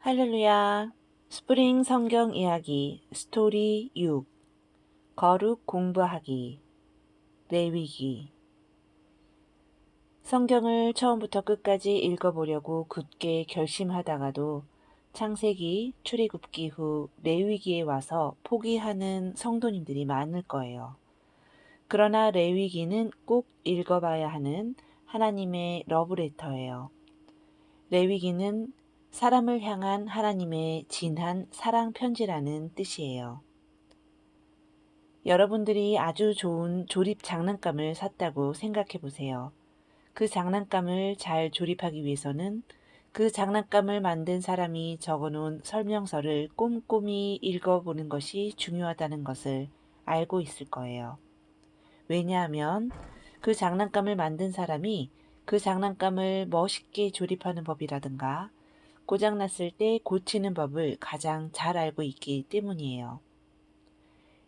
할렐루야. 스프링 성경 이야기 스토리 6 거룩 공부하기 레위기. 성경을 처음부터 끝까지 읽어보려고 굳게 결심하다가도 창세기, 출애굽기 후 레위기에 와서 포기하는 성도님들이 많을 거예요. 그러나 레위기는 꼭 읽어봐야 하는 하나님의 러브레터예요. 레위기는 사람을 향한 하나님의 진한 사랑 편지라는 뜻이에요. 여러분들이 아주 좋은 조립 장난감을 샀다고 생각해 보세요. 그 장난감을 잘 조립하기 위해서는 그 장난감을 만든 사람이 적어놓은 설명서를 꼼꼼히 읽어보는 것이 중요하다는 것을 알고 있을 거예요. 왜냐하면 그 장난감을 만든 사람이 그 장난감을 멋있게 조립하는 법이라든가 고장났을 때 고치는 법을 가장 잘 알고 있기 때문이에요.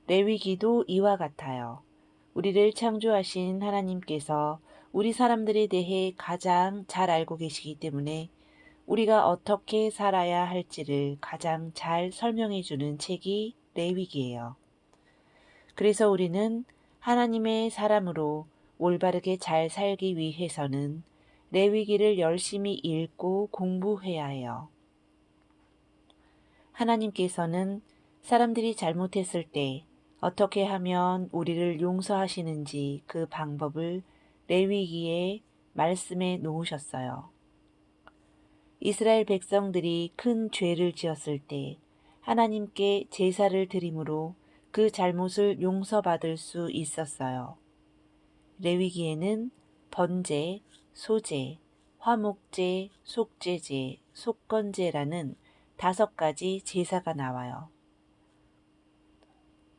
레위기도 이와 같아요. 우리를 창조하신 하나님께서 우리 사람들에 대해 가장 잘 알고 계시기 때문에 우리가 어떻게 살아야 할지를 가장 잘 설명해 주는 책이 레위기예요. 그래서 우리는 하나님의 사람으로 올바르게 잘 살기 위해서는 레위기를 열심히 읽고 공부해야 해요. 하나님께서는 사람들이 잘못했을 때 어떻게 하면 우리를 용서하시는지 그 방법을 레위기의 말씀에 놓으셨어요. 이스라엘 백성들이 큰 죄를 지었을 때 하나님께 제사를 드림으로 그 잘못을 용서받을 수 있었어요. 레위기에는 번제, 소제, 화목제, 속죄제, 속건제라는 5가지 제사가 나와요.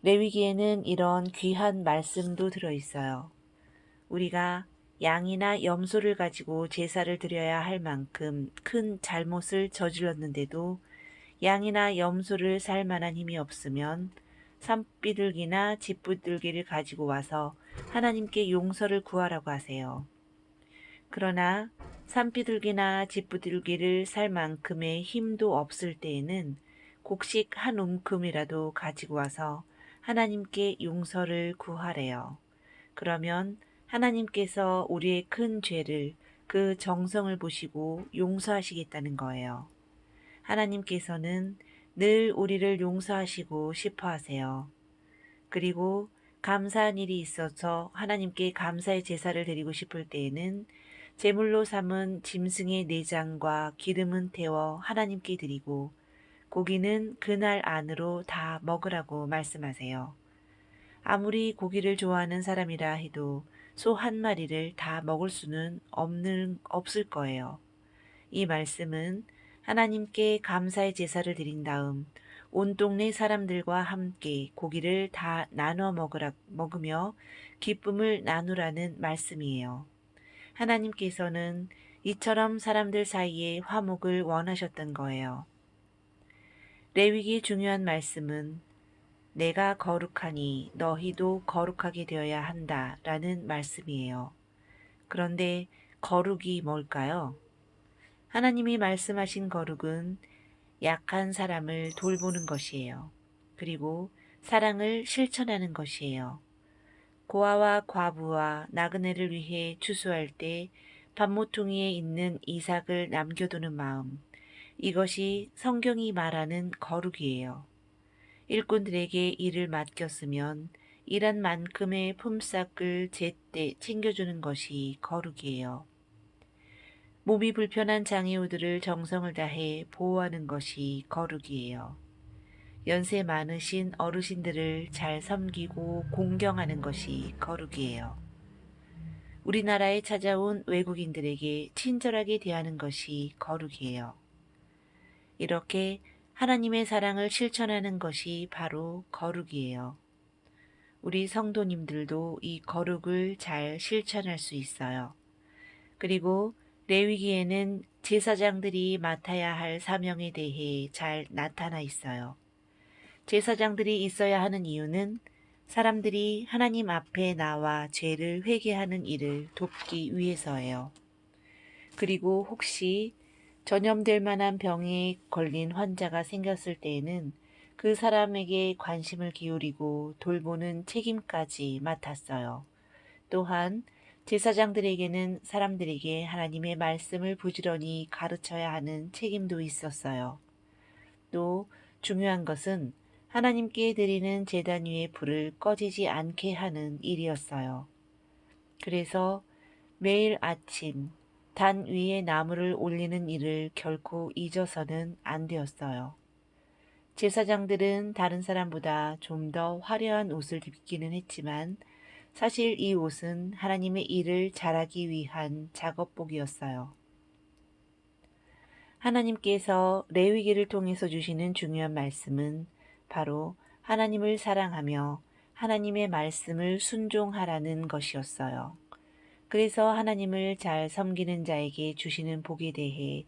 레위기에는 이런 귀한 말씀도 들어있어요. 우리가 양이나 염소를 가지고 제사를 드려야 할 만큼 큰 잘못을 저질렀는데도 양이나 염소를 살 만한 힘이 없으면 산비둘기나 집비둘기를 가지고 와서 하나님께 용서를 구하라고 하세요. 그러나 산비둘기나 집비둘기를 살 만큼의 힘도 없을 때에는 곡식 한 움큼이라도 가지고 와서 하나님께 용서를 구하래요. 그러면 하나님께서 우리의 큰 죄를 그 정성을 보시고 용서하시겠다는 거예요. 하나님께서는 늘 우리를 용서하시고 싶어 하세요. 그리고 감사한 일이 있어서 하나님께 감사의 제사를 드리고 싶을 때에는 제물로 삼은 짐승의 내장과 기름은 태워 하나님께 드리고 고기는 그날 안으로 다 먹으라고 말씀하세요. 아무리 고기를 좋아하는 사람이라 해도 소 한 마리를 다 먹을 수는 없을 거예요. 이 말씀은 하나님께 감사의 제사를 드린 다음 온 동네 사람들과 함께 고기를 다 나눠 먹으며 기쁨을 나누라는 말씀이에요. 하나님께서는 이처럼 사람들 사이에 화목을 원하셨던 거예요. 레위기의 중요한 말씀은 내가 거룩하니 너희도 거룩하게 되어야 한다 라는 말씀이에요. 그런데 거룩이 뭘까요? 하나님이 말씀하신 거룩은 약한 사람을 돌보는 것이에요. 그리고 사랑을 실천하는 것이에요. 고아와 과부와 나그네를 위해 추수할 때 밭모퉁이에 있는 이삭을 남겨두는 마음, 이것이 성경이 말하는 거룩이에요. 일꾼들에게 일을 맡겼으면 일한 만큼의 품삯을 제때 챙겨주는 것이 거룩이에요. 몸이 불편한 장애우들을 정성을 다해 보호하는 것이 거룩이에요. 연세 많으신 어르신들을 잘 섬기고 공경하는 것이 거룩이에요. 우리나라에 찾아온 외국인들에게 친절하게 대하는 것이 거룩이에요. 이렇게 하나님의 사랑을 실천하는 것이 바로 거룩이에요. 우리 성도님들도 이 거룩을 잘 실천할 수 있어요. 그리고 레위기에는 제사장들이 맡아야 할 사명에 대해 잘 나타나 있어요. 제사장들이 있어야 하는 이유는 사람들이 하나님 앞에 나와 죄를 회개하는 일을 돕기 위해서예요. 그리고 혹시 전염될 만한 병에 걸린 환자가 생겼을 때에는 그 사람에게 관심을 기울이고 돌보는 책임까지 맡았어요. 또한 제사장들에게는 사람들에게 하나님의 말씀을 부지런히 가르쳐야 하는 책임도 있었어요. 또 중요한 것은 하나님께 드리는 제단 위의 불을 꺼지지 않게 하는 일이었어요. 그래서 매일 아침 단 위에 나무를 올리는 일을 결코 잊어서는 안 되었어요. 제사장들은 다른 사람보다 좀 더 화려한 옷을 입기는 했지만 사실 이 옷은 하나님의 일을 잘하기 위한 작업복이었어요. 하나님께서 레위기를 통해서 주시는 중요한 말씀은 바로 하나님을 사랑하며 하나님의 말씀을 순종하라는 것이었어요. 그래서 하나님을 잘 섬기는 자에게 주시는 복에 대해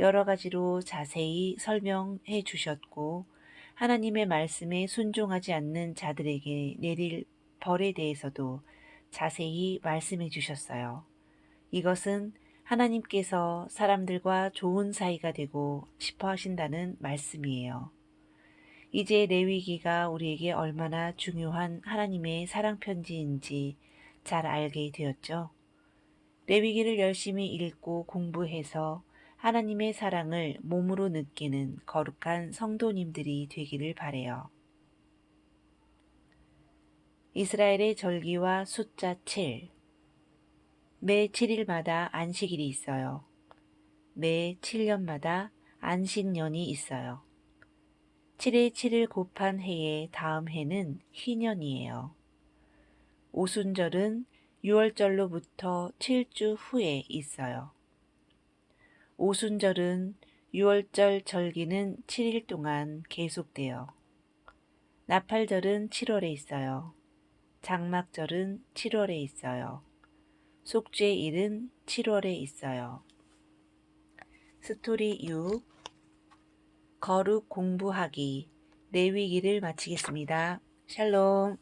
여러 가지로 자세히 설명해 주셨고, 하나님의 말씀에 순종하지 않는 자들에게 내릴 벌에 대해서도 자세히 말씀해 주셨어요. 이것은 하나님께서 사람들과 좋은 사이가 되고 싶어 하신다는 말씀이에요. 이제 레위기가 우리에게 얼마나 중요한 하나님의 사랑 편지인지 잘 알게 되었죠. 레위기를 열심히 읽고 공부해서 하나님의 사랑을 몸으로 느끼는 거룩한 성도님들이 되기를 바래요. 이스라엘의 절기와 숫자 7. 매 7일마다 안식일이 있어요. 매 7년마다 안식년이 있어요. 7에 7을 곱한 해의 다음 해는 희년이에요. 오순절은 6월절로부터 7주 후에 있어요. 오순절은 6월절 절기는 7일 동안 계속돼요. 나팔절은 7월에 있어요. 장막절은 7월에 있어요. 속죄일은 7월에 있어요. 스토리 6. 거룩 공부하기. 레위기를 마치겠습니다. 샬롬.